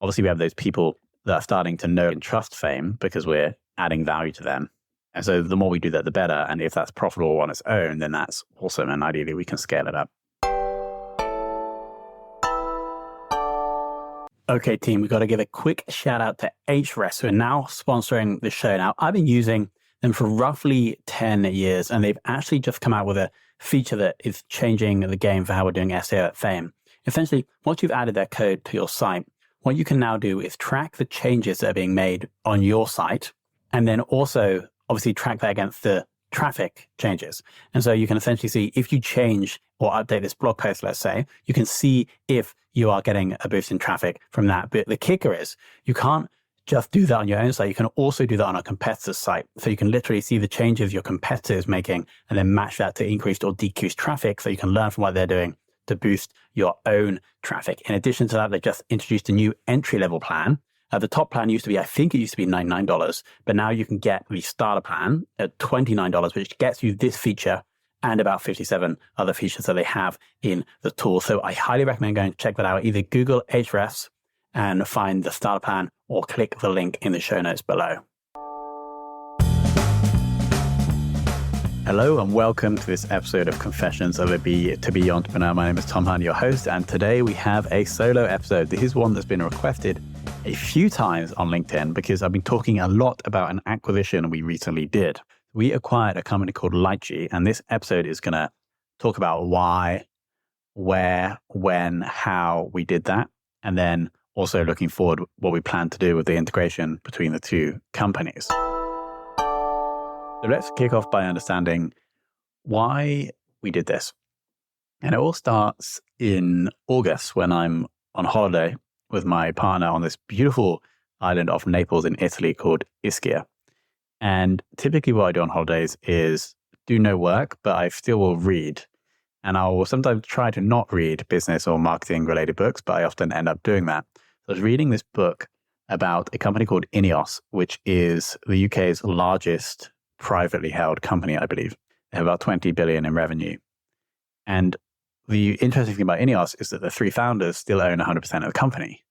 obviously we have those people that are starting to know and trust Fame because we're adding value to them. And so the more we do that, the better. And if that's profitable on its own, then that's awesome. And ideally, we can scale it up. Okay, team, we've got to give a quick shout out to Hrefs, who are now sponsoring the show. Now, I've been using them for roughly 10 years, and they've actually just come out with a feature that is changing the game for how we're doing SEO at Fame. Essentially, once you've added their code to your site, what you can now do is track the changes that are being made on your site, and then also obviously track that against the traffic changes. And so you can essentially see if you change or update this blog post, let's say, you can see if you are getting a boost in traffic from that. But the kicker is you can't just do that on your own site. You can also do that on a competitor's site. So you can literally see the changes your competitor is making and then match that to increased or decreased traffic. So you can learn from what they're doing to boost your own traffic. In addition to that, they just introduced a new entry-level plan. The top plan used to be, I think it used to be $99, but now you can get the starter plan at $29, which gets you this feature and about 57 other features that they have in the tool. So I highly recommend going to check that out. Either Google Hrefs and find the starter plan or click the link in the show notes below. Hello and welcome to this episode of Confessions of a B2B Entrepreneur. My name is Tom Hunt, your host, and today we have a solo episode. This is one that's been requested a few times on LinkedIn because I've been talking a lot about an acquisition we recently did. We acquired a company called Lychee, and this episode is going to talk about why, where, when, how we did that, and then also looking forward what we plan to do with the integration between the two companies. So let's kick off by understanding why we did this. And it all starts in August when I'm on holiday with my partner on this beautiful island off Naples in Italy called Ischia. And typically what I do on holidays is do no work, but I still will read. And I will sometimes try to not read business or marketing related books, but I often end up doing that. So I was reading this book about a company called Ineos, which is the UK's largest privately held company, I believe. They have about 20 billion in revenue. And the interesting thing about Ineos is that the three founders still own 100% of the company.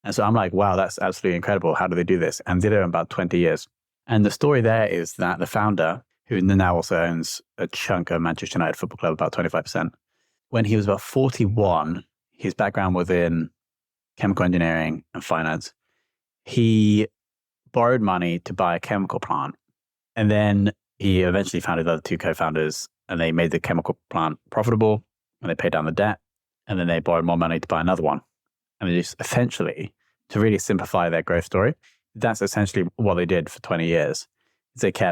And so I'm like, wow, that's absolutely incredible. How do they do this? And did it in about 20 years. And the story there is that the founder, who now also owns a chunk of Manchester United Football Club, about 25%, when he was about 41, his background was in chemical engineering and finance. He borrowed money to buy a chemical plant. And then he eventually founded the other two co-founders, and they made the chemical plant profitable, and they paid down the debt, and then they borrowed more money to buy another one. And they just essentially, to really simplify their growth story, that's essentially what they did for 20 years. They're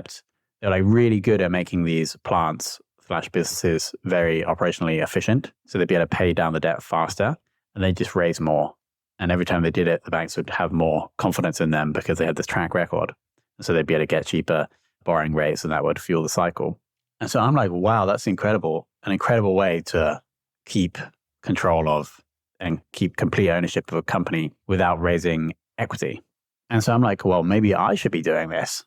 like really good at making these plants / businesses very operationally efficient. So they'd be able to pay down the debt faster, and they just raise more. And every time they did it, the banks would have more confidence in them because they had this track record. And so they'd be able to get cheaper borrowing rates, and that would fuel the cycle. And so I'm like, wow, that's incredible. An incredible way to keep control of and keep complete ownership of a company without raising equity. And so I'm like, well, maybe I should be doing this.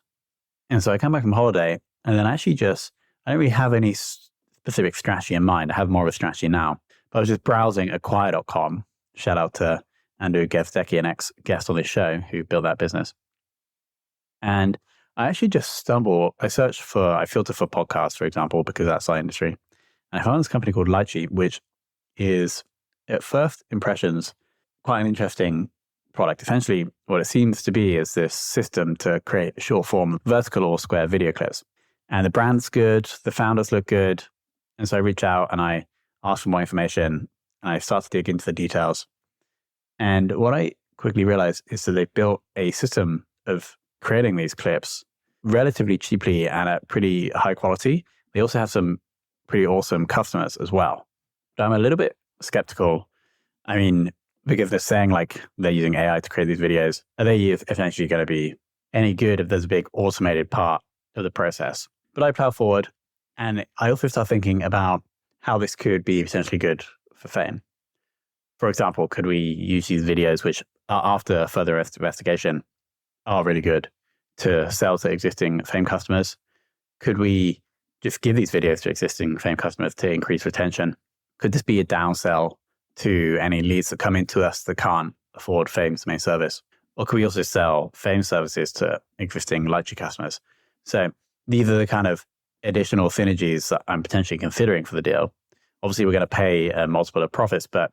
And so I come back from holiday, and then I don't really have any specific strategy in mind. I have more of a strategy now. But I was just browsing acquire.com. Shout out to Andrew Gevzdecki, an ex-guest on this show who built that business. And I actually just I filter for podcasts, for example, because that's our industry. And I found this company called Lychee, which is, at first impressions, quite an interesting product. Essentially, what it seems to be is this system to create short form, vertical or square video clips. And the brand's good, the founders look good. And so I reach out and I ask for more information, and I start to dig into the details. And what I quickly realized is that they built a system of creating these clips relatively cheaply and at pretty high quality. They also have some pretty awesome customers as well. But I'm a little bit skeptical. I mean, because they're saying like they're using AI to create these videos. Are they essentially going to be any good if there's a big automated part of the process? But I plow forward, and I also start thinking about how this could be potentially good for Fame. For example, could we use these videos, which are after further investigation are really good, to sell to existing Fame customers? Could we just give these videos to existing Fame customers to increase retention? Could this be a downsell to any leads that come into us that can't afford Fame's main service? Or could we also sell Fame services to existing Lychee customers? So these are the kind of additional synergies that I'm potentially considering for the deal. Obviously, we're going to pay a multiple of profits, but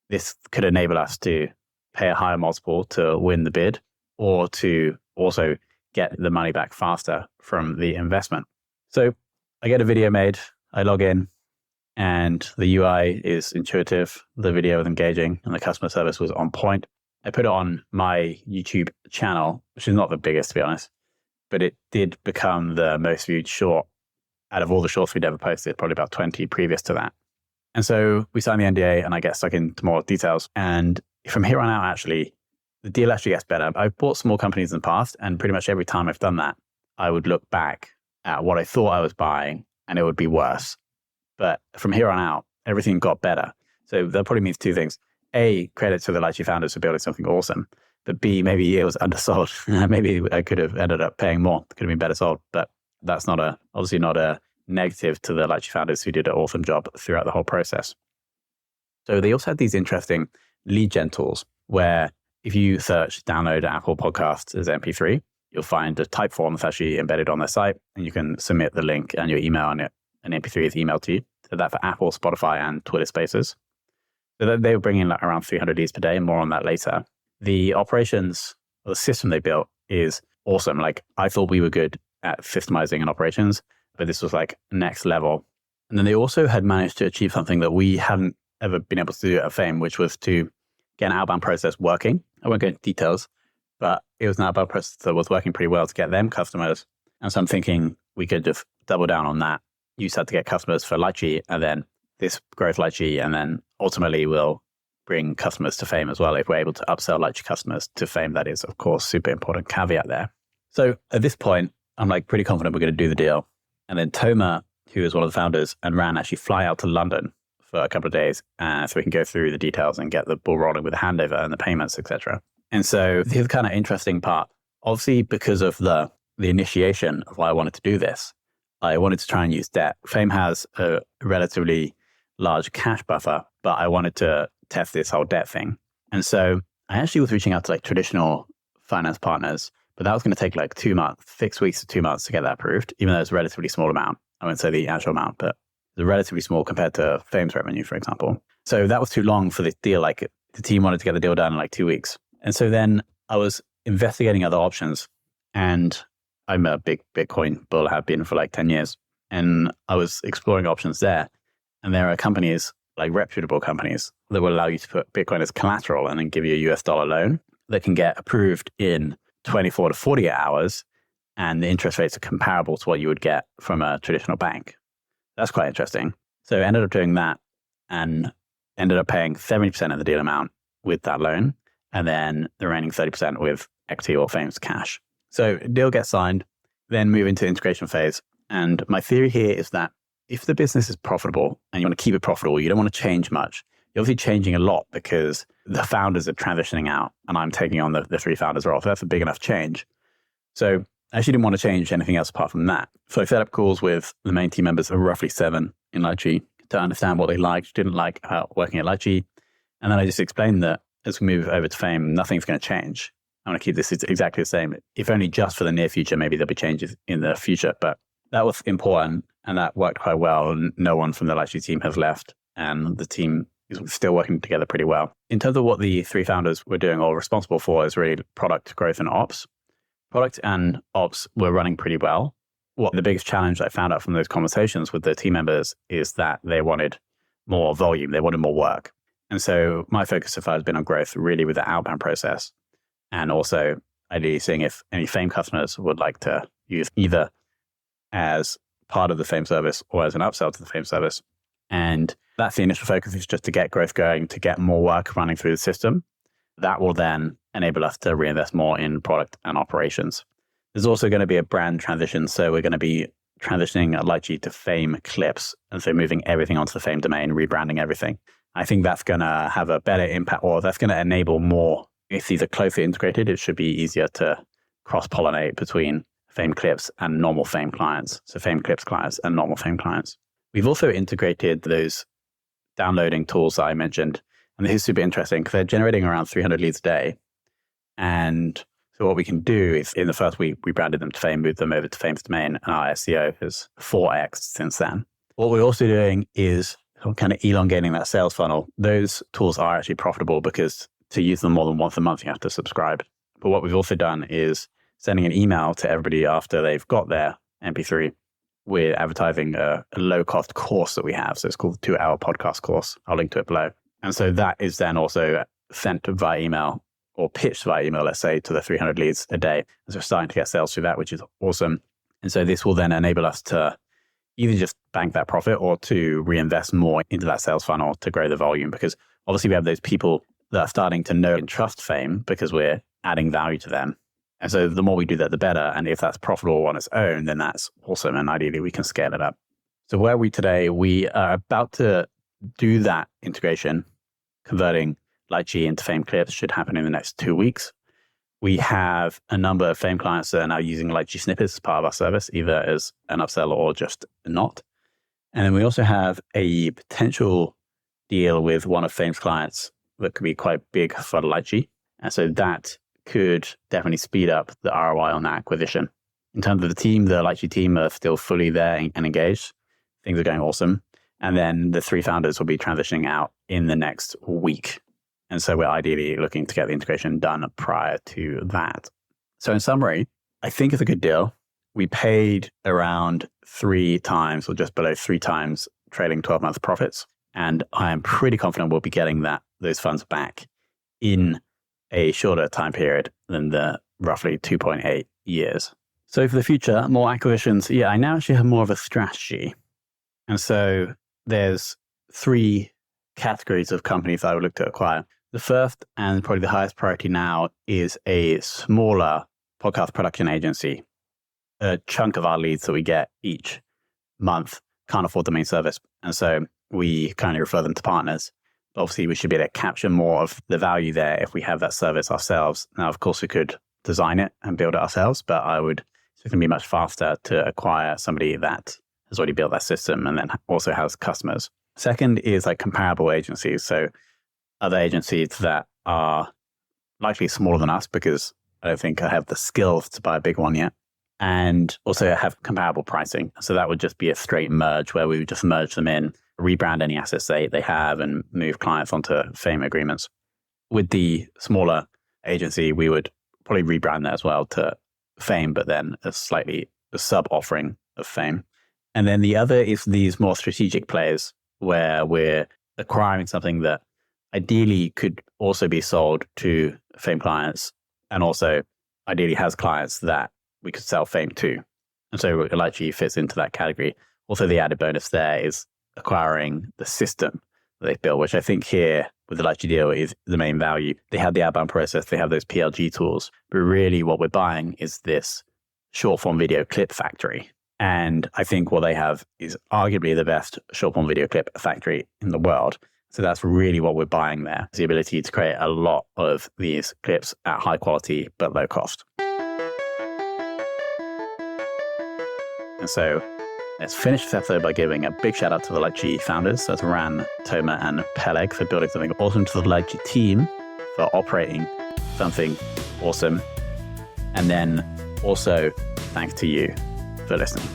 this could enable us to pay a higher multiple to win the bid or to also get the money back faster from the investment. So I get a video made, I log in, and the UI is intuitive, the video was engaging, and the customer service was on point. I put it on my YouTube channel, which is not the biggest, to be honest, but it did become the most viewed short out of all the shorts we'd ever posted, probably about 20 previous to that. And so we signed the NDA and I get stuck into more details. And from here on out, actually, the deal actually gets better. I've bought small companies in the past, and pretty much every time I've done that, I would look back at what I thought I was buying and it would be worse. But from here on out, everything got better. So that probably means two things. A, credit to the Lychee founders for building something awesome. But B, maybe it was undersold. Maybe I could have ended up paying more. It could have been better sold. But that's obviously not a negative to the Lychee founders who did an awesome job throughout the whole process. So they also had these interesting lead gen tools where if you search download Apple Podcasts as MP3, you'll find a type form that's actually embedded on their site, and you can submit the link and your email, and an MP3 is emailed to you. So that for Apple, Spotify, and Twitter Spaces. So they were bringing like around 300 leads per day, and more on that later. The operations, or the system they built is awesome. Like I thought we were good at systemizing and operations, but this was like next level. And then they also had managed to achieve something that we hadn't ever been able to do at Fame, which was to get an outbound process working. I won't go into details, but it was an outbound process that was working pretty well to get them customers. And so I'm thinking we could just double down on that. Use that to get customers for Lychee, and then this growth Lychee, and then ultimately we'll bring customers to Fame as well. If we're able to upsell Lychee customers to Fame, that is, of course, super important caveat there. So at this point, I'm like pretty confident we're going to do the deal. And then Toma, who is one of the founders, and Ran actually fly out to London for a couple of days so we can go through the details and get the ball rolling with the handover and the payments, etc. And so the kind of interesting part, obviously because of the initiation of why I wanted to do this, I wanted to try and use debt. Fame has a relatively large cash buffer, but I wanted to test this whole debt thing. And so I actually was reaching out to like traditional finance partners, but that was going to take like 2 months, 6 weeks to 2 months to get that approved, even though it's a relatively small amount. I won't say the actual amount, but it's relatively small compared to Fame's revenue, for example. So that was too long for this deal. Like the team wanted to get the deal done in like 2 weeks. And so then I was investigating other options, and I'm a big Bitcoin bull, have been for like 10 years. And I was exploring options there. And there are companies, like reputable companies, that will allow you to put Bitcoin as collateral and then give you a US dollar loan that can get approved in 24 to 48 hours. And the interest rates are comparable to what you would get from a traditional bank. That's quite interesting. So I ended up doing that and ended up paying 70% of the deal amount with that loan, and then the remaining 30% with equity or Fame's cash. So deal gets signed, then move into integration phase. And my theory here is that if the business is profitable and you want to keep it profitable, you don't want to change much. You're obviously changing a lot because the founders are transitioning out and I'm taking on the 3 founders role. So that's a big enough change. So I actually didn't want to change anything else apart from that. So I set up calls with the main team members of roughly 7 in Lychee to understand what they liked, didn't like about working at Lychee. And then I just explained that as we move over to Fame, nothing's going to change. I want to keep this exactly the same. If only just for the near future, maybe there'll be changes in the future. But that was important and that worked quite well. And no one from the Lychee team has left and the team is still working together pretty well. In terms of what the 3 founders were doing or responsible for is really product growth and ops. Product and ops were running pretty well. What the biggest challenge I found out from those conversations with the team members is that they wanted more volume. They wanted more work. And so my focus so far has been on growth, really with the outbound process. And also ideally seeing if any Fame customers would like to use either as part of the Fame service or as an upsell to the Fame service. And that's the initial focus, is just to get growth going, to get more work running through the system. That will then enable us to reinvest more in product and operations. There's also going to be a brand transition. So we're going to be transitioning Lychee to Fame Clips. And so moving everything onto the Fame domain, rebranding everything. I think that's going to have a better impact, or that's going to enable more. If these are closely integrated, it should be easier to cross-pollinate between Fame Clips and normal Fame clients. So Fame Clips clients and normal Fame clients. We've also integrated those downloading tools that I mentioned And this is super interesting because they're generating around 300 leads a day. And so what we can do is in the first week, we branded them to Fame, moved them over to Fame's domain, and our SEO has 4x since then. What we're also doing is kind of elongating that sales funnel. Those tools are actually profitable because to use them more than once a month, you have to subscribe. But what we've also done is sending an email to everybody after they've got their MP3 with advertising a low-cost course that we have. So it's called the 2-hour podcast course. I'll link to it below. And so that is then also sent via email or pitched via email, let's say, to the 300 leads a day. And so we're starting to get sales through that, which is awesome. And so this will then enable us to either just bank that profit or to reinvest more into that sales funnel to grow the volume. Because obviously we have those people that are starting to know and trust Fame because we're adding value to them. And so the more we do that, the better. And if that's profitable on its own, then that's awesome. And ideally, we can scale it up. So where are we today? We are about to do that integration, converting Lychee into Fame clips should happen in the next 2 weeks. We have a number of Fame clients that are now using Lychee snippets as part of our service, either as an upsell or just not. And then we also have a potential deal with one of Fame's clients that could be quite big for Lychee. And so that could definitely speed up the ROI on that acquisition. In terms of the team, the Lychee team are still fully there and engaged. Things are going awesome. And then the 3 founders will be transitioning out in the next week. And so we're ideally looking to get the integration done prior to that. So in summary, I think it's a good deal. We paid around 3 times or just below 3 times trailing 12-month profits. And I am pretty confident we'll be getting those funds back in a shorter time period than the roughly 2.8 years. So for the future, more acquisitions. Yeah, I now actually have more of a strategy. And so there's 3 categories of companies I would look to acquire. The first and probably the highest priority now is a smaller podcast production agency. A chunk of our leads that we get each month can't afford the main service. And so we kind of refer them to partners. Obviously, we should be able to capture more of the value there if we have that service ourselves. Now, of course, we could design it and build it ourselves, but it's going to be much faster to acquire somebody that has already built that system and then also has customers. Second is like comparable agencies. So other agencies that are likely smaller than us because I don't think I have the skills to buy a big one yet, and also have comparable pricing. So that would just be a straight merge where we would just merge them in, rebrand any assets they have and move clients onto Fame agreements. With the smaller agency, we would probably rebrand that as well to Fame, but then a sub-offering of Fame. And then the other is these more strategic players where we're acquiring something that ideally could also be sold to Fame clients and also ideally has clients that we could sell Fame to. And so Lychee fits into that category. Also, the added bonus there is acquiring the system that they've built, which I think here with the Lychee deal is the main value. They have the outbound process, they have those PLG tools, but really what we're buying is this short form video clip factory. And I think what they have is arguably the best short form video clip factory in the world. So that's really what we're buying there, the ability to create a lot of these clips at high quality but low cost. And so let's finish this episode by giving a big shout out to the Lychee founders. That's Ran, Toma, and Peleg for building something awesome, to the Lychee team for operating something awesome. And then also thanks to you for listening.